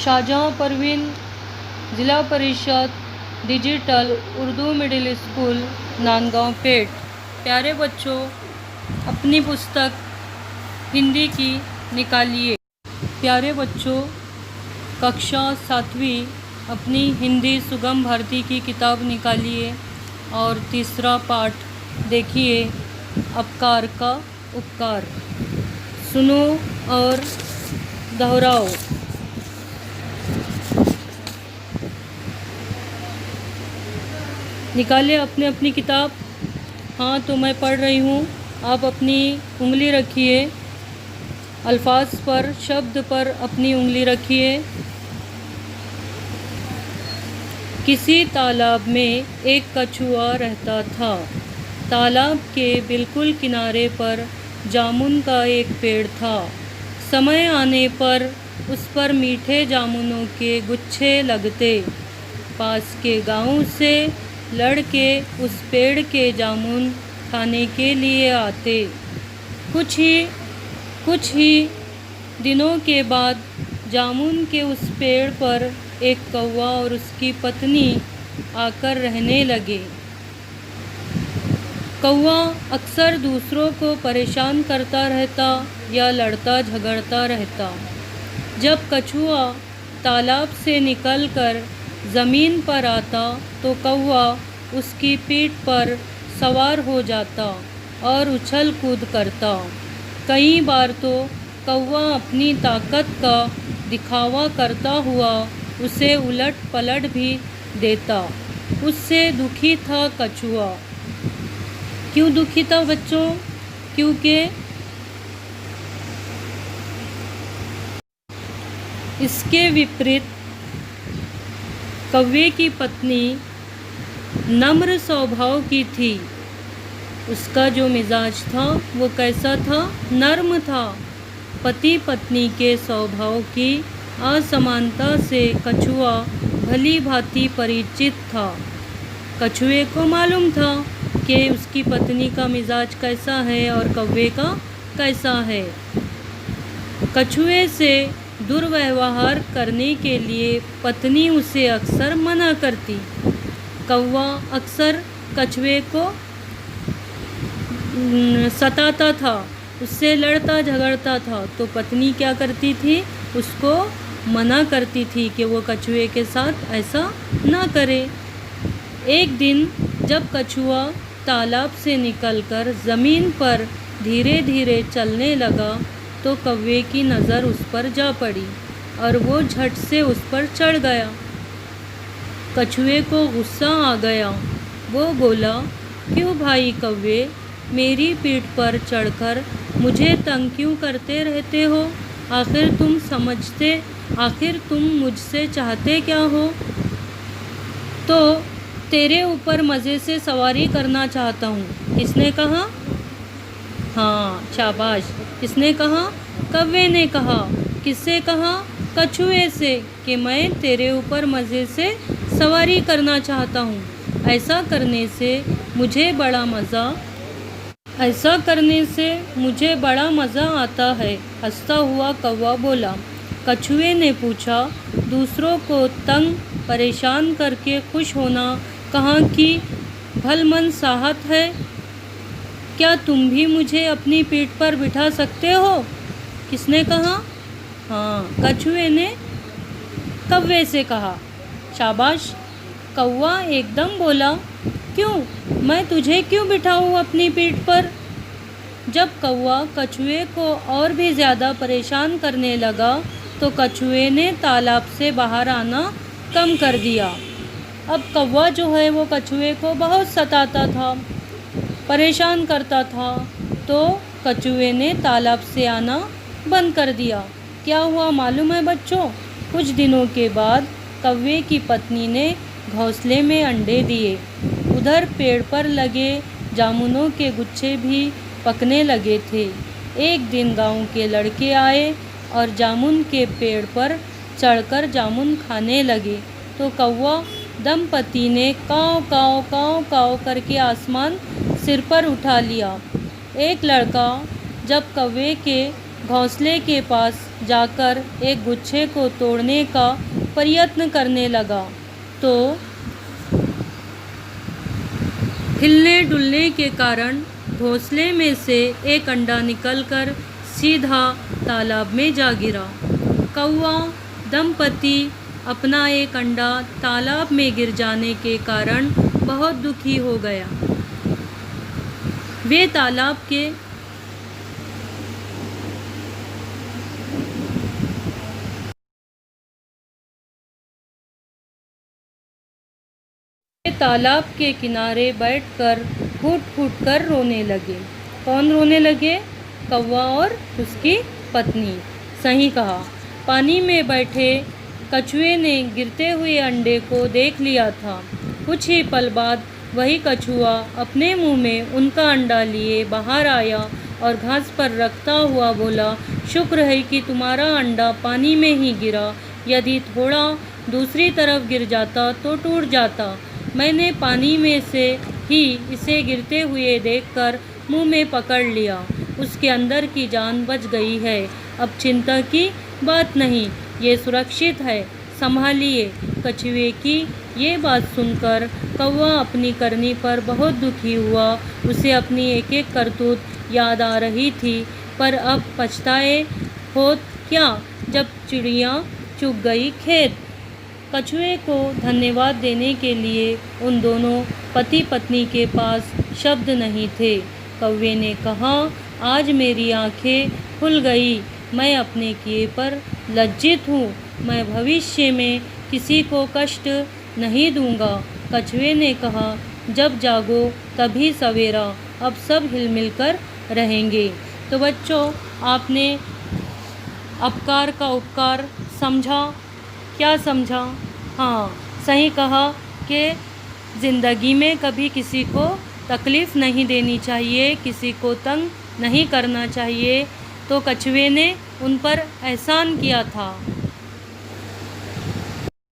शाहजहाँ परवीन, ज़िला परिषद digital Urdu middle school, Nandgaon Peth. प्यारे बच्चों, अपनी पुस्तक हिंदी की निकालिए। प्यारे बच्चों, कक्षा 7वीं अपनी हिंदी सुगम भारती की किताब निकालिए और तीसरा पाठ देखिए, अपकार का उपकार। सुनो और दोहराओ। निकाले अपने अपनी किताब। हाँ, तो मैं पढ़ रही हूँ, आप अपनी उंगली रखिए, अल्फाज पर, शब्द पर अपनी उंगली रखिए। किसी तालाब में एक कछुआ रहता था। तालाब के बिल्कुल किनारे पर जामुन का एक पेड़ था। समय आने पर उस पर मीठे जामुनों के गुच्छे लगते। पास के गांव से लड़के उस पेड़ के जामुन खाने के लिए आते। कुछ ही दिनों के बाद जामुन के उस पेड़ पर एक कौवा और उसकी पत्नी आकर रहने लगे। कौवा अक्सर दूसरों को परेशान करता रहता या लड़ता झगड़ता रहता। जब कछुआ तालाब से निकलकर ज़मीन पर आता तो कौवा उसकी पीठ पर सवार हो जाता और उछल कूद करता। कई बार तो कौवा अपनी ताकत का दिखावा करता हुआ उसे उलट पलट भी देता। उससे दुखी था कछुआ। क्यों दुखी था बच्चों? क्योंकि इसके विपरीत कौवे की पत्नी नम्र स्वभाव की थी। उसका जो मिजाज था वो कैसा था? नर्म था। पति पत्नी के स्वभाव की असमानता से कछुआ भली भांति परिचित था। कछुए को मालूम था कि उसकी पत्नी का मिजाज कैसा है और कौवे का कैसा है। कछुए से दुर्व्यवहार करने के लिए पत्नी उसे अक्सर मना करती। कौवा अक्सर कछुए को सताता था, उससे लड़ता झगड़ता था, तो पत्नी क्या करती थी? उसको मना करती थी कि वो कछुए के साथ ऐसा ना करे। एक दिन जब कछुआ तालाब से निकलकर ज़मीन पर धीरे धीरे चलने लगा तो कौवे की नज़र उस पर जा पड़ी और वो झट से उस पर चढ़ गया। कछुए को गुस्सा आ गया। वो बोला, क्यों भाई कौवे, मेरी पीठ पर चढ़कर मुझे तंग क्यों करते रहते हो? आखिर तुम मुझसे चाहते क्या हो? तो तेरे ऊपर मज़े से सवारी करना चाहता हूँ। किसने कहा? हाँ, शाबाश। किसने कहा? कौवे ने कहा। किससे कहा? कछुए से, कि मैं तेरे ऊपर मज़े से सवारी करना चाहता हूँ। ऐसा करने से मुझे बड़ा मज़ा आता है। हंसता हुआ कौवा बोला। कछुए ने पूछा, दूसरों को तंग परेशान करके खुश होना कहाँ की भलमन साहत है? क्या तुम भी मुझे अपनी पीठ पर बिठा सकते हो? किसने कहा? हाँ, कछुए ने कौवे से कहा। शाबाश। कौवा एकदम बोला, क्यों, मैं तुझे क्यों बिठाऊं अपनी पीठ पर? जब कौवा कछुए को और भी ज़्यादा परेशान करने लगा तो कछुए ने तालाब से बाहर आना कम कर दिया। अब कौवा जो है वो कछुए को बहुत सताता था, परेशान करता था, तो कछुए ने तालाब से आना बंद कर दिया। क्या हुआ मालूम है बच्चों? कुछ दिनों के बाद कौवे की पत्नी ने घोंसले में अंडे दिए। उधर पेड़ पर लगे जामुनों के गुच्छे भी पकने लगे थे। एक दिन गांव के लड़के आए और जामुन के पेड़ पर चढ़कर जामुन खाने लगे तो कौवा दंपति ने काव काव काव काव करके आसमान सिर पर उठा लिया। एक लड़का जब कौवे के घोंसले के पास जाकर एक गुच्छे को तोड़ने का प्रयत्न करने लगा तो हिलने डुलने के कारण घोंसले में से एक अंडा निकलकर सीधा तालाब में जा गिरा। कौवा दंपति अपना एक अंडा तालाब में गिर जाने के कारण बहुत दुखी हो गया। वे तालाब के किनारे बैठकर फूट फूट कर रोने लगे। कौन रोने लगे? कौवा और उसकी पत्नी। सही कहा। पानी में बैठे कछुए ने गिरते हुए अंडे को देख लिया था। कुछ ही पल बाद वही कछुआ अपने मुंह में उनका अंडा लिए बाहर आया और घास पर रखता हुआ बोला, शुक्र है कि तुम्हारा अंडा पानी में ही गिरा, यदि थोड़ा दूसरी तरफ गिर जाता तो टूट जाता। मैंने पानी में से ही इसे गिरते हुए देखकर मुंह में पकड़ लिया। उसके अंदर की जान बच गई है। अब चिंता की बात नहीं, ये सुरक्षित है, संभालिए। कछुए की ये बात सुनकर कौवा अपनी करनी पर बहुत दुखी हुआ। उसे अपनी एक एक करतूत याद आ रही थी, पर अब पछताए होत क्या जब चिड़िया चुग गई खेत। कछुए को धन्यवाद देने के लिए उन दोनों पति पत्नी के पास शब्द नहीं थे। कौवे ने कहा, आज मेरी आंखें खुल गई, मैं अपने किए पर लज्जित हूँ। मैं भविष्य में किसी को कष्ट नहीं दूंगा। कछुए ने कहा, जब जागो तभी सवेरा, अब सब हिलमिल कर रहेंगे। तो बच्चों, आपने अपकार का उपकार समझा? क्या समझा? हाँ, सही कहा कि ज़िंदगी में कभी किसी को तकलीफ़ नहीं देनी चाहिए, किसी को तंग नहीं करना चाहिए। तो कछुए ने उन पर एहसान किया था।